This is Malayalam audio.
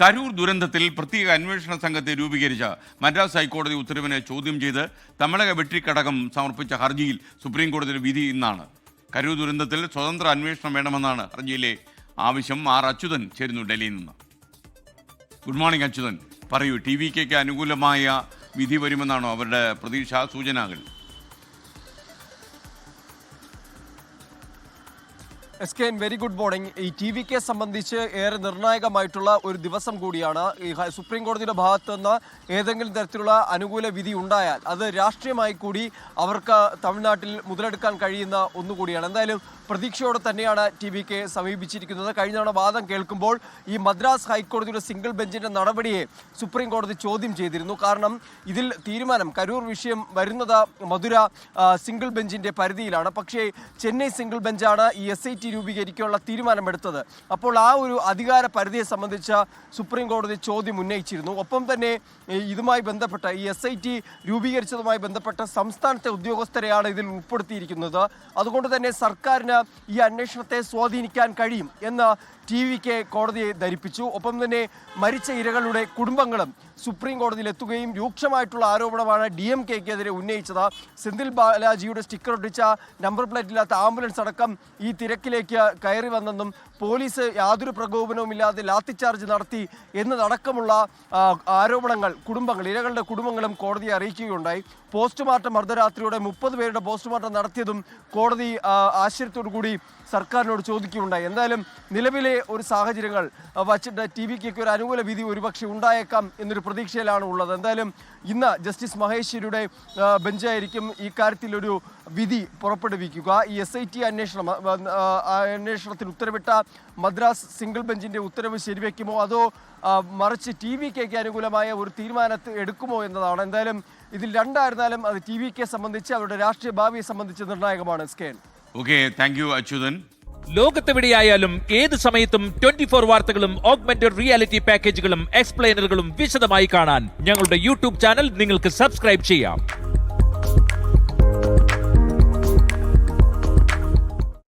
കരൂർ ദുരന്തത്തിൽ പ്രത്യേക അന്വേഷണ സംഘത്തെ രൂപീകരിച്ച മദ്രാസ് ഹൈക്കോടതി ഉത്തരവിനെ ചോദ്യം ചെയ്ത് തമിഴക വെട്രിക്കടകം സമർപ്പിച്ച ഹർജിയിൽ സുപ്രീം കോടതിയുടെ വിധി ഇന്നാണ്. കരൂർ ദുരന്തത്തിൽ സ്വതന്ത്ര അന്വേഷണം വേണമെന്നാണ് ഹർജിയിലെ ആവശ്യം. ആർ അച്യുതൻ ചേരുന്നു ഡൽഹിയിൽ നിന്ന്. ഗുഡ് മോർണിംഗ് അച്യുതൻ, പറയൂ, TVKക്ക് അനുകൂലമായ വിധി വരുമെന്നാണോ അവരുടെ പ്രതീക്ഷ, സൂചനകൾ? എസ്കെൻ, വെരി ഗുഡ് മോർണിംഗ്. ഈ TVK സംബന്ധിച്ച് ഏറെ നിർണായകമായിട്ടുള്ള ഒരു ദിവസം കൂടിയാണ്. ഈ സുപ്രീം കോടതിയുടെ ഭാഗത്ത് നിന്ന് ഏതെങ്കിലും തരത്തിലുള്ള അനുകൂല വിധി ഉണ്ടായാൽ അത് രാഷ്ട്രീയമായി കൂടി അവർക്ക് തമിഴ്നാട്ടിൽ മുതലെടുക്കാൻ കഴിയുന്ന ഒന്നുകൂടിയാണ്. എന്തായാലും പ്രതീക്ഷയോടെ തന്നെയാണ് TVK സമീപിച്ചിരിക്കുന്നത്. കഴിഞ്ഞ തവണ വാദം കേൾക്കുമ്പോൾ ഈ മദ്രാസ് ഹൈക്കോടതിയുടെ സിംഗിൾ ബെഞ്ചിന്റെ നടപടിയെ സുപ്രീം കോടതി ചോദ്യം ചെയ്തിരുന്നു. കാരണം ഇതിൽ തീരുമാനം, കരൂർ വിഷയം വരുന്നത് മധുര സിംഗിൾ ബെഞ്ചിന്റെ പരിധിയിലാണ്. പക്ഷേ ചെന്നൈ സിംഗിൾ ബെഞ്ചാണ് ഈ SIT രൂപീകരിക്കാനുള്ള തീരുമാനമെടുത്തത്. അപ്പോൾ ആ ഒരു അധികാര പരിധിയെ സംബന്ധിച്ച സുപ്രീം കോടതി ചോദ്യം ഉന്നയിച്ചിരുന്നു. ഒപ്പം തന്നെ ഇതുമായി ബന്ധപ്പെട്ട ഈ SIT രൂപീകരിച്ചതുമായി ബന്ധപ്പെട്ട സംസ്ഥാനത്തെ ഉദ്യോഗസ്ഥരെയാണ് ഇതിൽ ഉൾപ്പെടുത്തിയിരിക്കുന്നത്. അതുകൊണ്ട് തന്നെ സർക്കാരിന് ഈ അന്വേഷണത്തെ സ്വാധീനിക്കാൻ കഴിയും എന്ന് TVK കോടതിയെ ധരിപ്പിച്ചു. ഒപ്പം തന്നെ മരിച്ച ഇരകളുടെ കുടുംബങ്ങളും സുപ്രീം കോടതിയിൽ എത്തുകയും രൂക്ഷമായിട്ടുള്ള ആരോപണമാണ് DMKക്കെതിരെ ഉന്നയിച്ചത്. സെന്തിൽ ബാലാജിയുടെ സ്റ്റിക്കർ ഒട്ടിച്ച നമ്പർ പ്ലേറ്റ് ഇല്ലാത്ത ആംബുലൻസ് അടക്കം ഈ തിരക്കിലേക്ക് കയറി വന്നെന്നും പോലീസ് യാതൊരു പ്രകോപനവുമില്ലാതെ ലാത്തിച്ചാർജ് നടത്തി എന്നതടക്കമുള്ള ആരോപണങ്ങൾ ഇരകളുടെ കുടുംബങ്ങളും കോടതിയെ അറിയിക്കുകയുണ്ടായി. പോസ്റ്റ്മോർട്ടം അർദ്ധരാത്രിയോടെ 30 പേരുടെ പോസ്റ്റ്മോർട്ടം നടത്തിയതും കോടതി ആശ്ചര്യത്തോടു കൂടി സർക്കാരിനോട് ചോദിക്കുകയുണ്ടായി. എന്തായാലും നിലവിലെ ഒരു സാഹചര്യങ്ങൾ വച്ചിട്ട് TVKക്ക് ഒരു അനുകൂല വിധി ഒരുപക്ഷെ ഉണ്ടായേക്കാം എന്നൊരു പ്രതീക്ഷയിലാണ് ഉള്ളത്. എന്തായാലും ഇന്ന് ജസ്റ്റിസ് മഹേശ്വരിയുടെ ബെഞ്ചായിരിക്കും ഈ കാര്യത്തിൽ ഒരു വിധി പുറപ്പെടുവിക്കുക. ഈ SIT അന്വേഷണത്തിന് ഉത്തരവിട്ട മദ്രാസ് സിംഗിൾ ബെഞ്ചിന്റെ ഉത്തരവ് ശരിവെക്കുമോ അതോ മറിച്ച് TVKക്ക് അനുകൂലമായ ഒരു തീരുമാനത്തെ എടുക്കുമോ എന്നതാണ്. എന്തായാലും ഇതിൽ രണ്ടായിരുന്നാലും അത് TVK സംബന്ധിച്ച് അവരുടെ രാഷ്ട്രീയ ഭാവിയെ സംബന്ധിച്ച് നിർണായകമാണ്. സ്കേൻ. Okay, thank you Achuthan. ലോകത്തെവിടെയായാലും ഏത് സമയത്തും 24 വാർത്തകളും ഓഗ്മെന്റഡ് റിയാലിറ്റി പാക്കേജുകളും എക്സ്പ്ലെയിനറുകളും വിശദമായി കാണാൻ ഞങ്ങളുടെ YouTube ചാനൽ നിങ്ങൾക്ക് സബ്സ്ക്രൈബ് ചെയ്യാം.